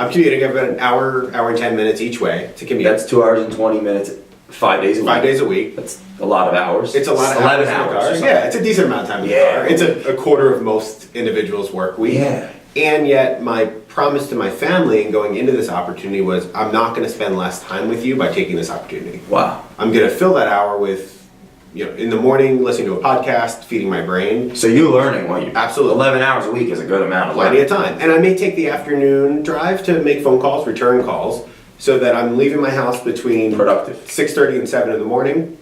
I'm commuting. I've got an hour and 10 minutes each way to commute. That's 2 hours and 20 minutes, 5 days a week. 5 days a week. That's a lot of hours. It's a lot of 11 hours in the hours. car. Yeah, it's a decent amount of time in the car. It's a quarter of most individuals' work week. Yeah. And yet my promise to my family in going into this opportunity was I'm not going to spend less time with you by taking this opportunity. Wow. I'm going to fill that hour with, in the morning, listening to a podcast, feeding my brain. So you're learning while you... Absolutely. 11 hours a week is a good amount of Plenty learning. of time. And I may take the afternoon drive to make phone calls, return calls, so that I'm leaving my house between Productive. 6:30 and 7 in the morning.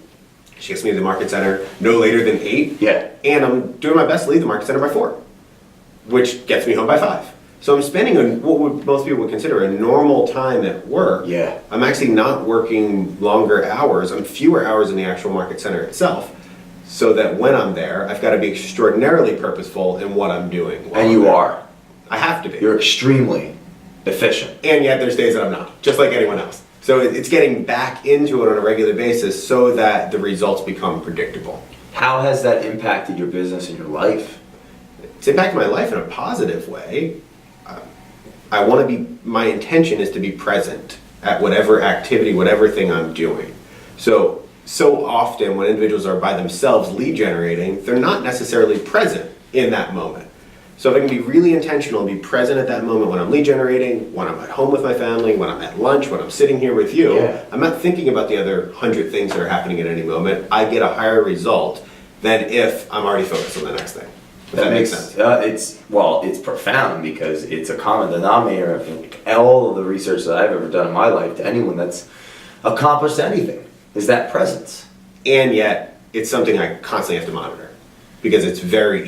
She gets me to the market center no later than 8. Yeah. And I'm doing my best to leave the market center by 4, which gets me home by 5. So I'm spending what most people would consider a normal time at work. Yeah. I'm actually not working longer hours. I'm fewer hours in the actual market center itself. So that when I'm there, I've got to be extraordinarily purposeful in what I'm doing. And you are. I have to be. You're extremely efficient. And yet there's days that I'm not, just like anyone else. So it's getting back into it on a regular basis so that the results become predictable. How has that impacted your business and your life? It's impacted my life in a positive way. My intention is to be present at whatever activity, whatever thing I'm doing. So often when individuals are by themselves lead generating, they're not necessarily present in that moment. So if I can be really intentional and be present at that moment when I'm lead generating, when I'm at home with my family, when I'm at lunch, when I'm sitting here with you, I'm not thinking about the other 100 things that are happening at any moment. I get a higher result than if I'm already focused on the next thing. If that makes sense. It's profound because it's a common denominator of all of the research that I've ever done in my life to anyone that's accomplished anything is that presence. And yet it's something I constantly have to monitor because it's very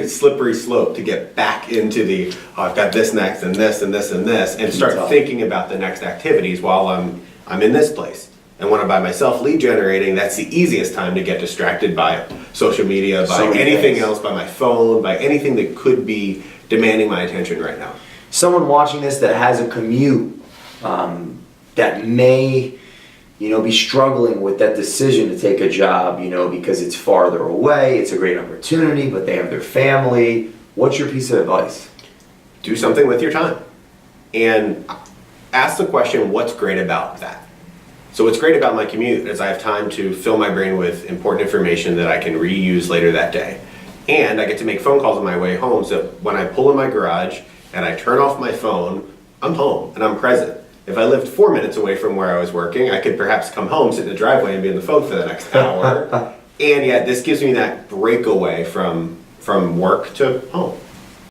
slippery slope to get back into I've got this next and this and this and this and start thinking about the next activities while I'm in this place. And when I'm by myself lead generating, that's the easiest time to get distracted by social media, by anything else, by my phone, by anything that could be demanding my attention right now. Someone watching this that has a commute that may, be struggling with that decision to take a job, because it's farther away, it's a great opportunity, but they have their family. What's your piece of advice? Do something with your time. And ask the question, what's great about that? So what's great about my commute is I have time to fill my brain with important information that I can reuse later that day. And I get to make phone calls on my way home, so when I pull in my garage and I turn off my phone, I'm home and I'm present. If I lived 4 minutes away from where I was working, I could perhaps come home, sit in the driveway and be on the phone for the next hour. And yet this gives me that breakaway from work to home.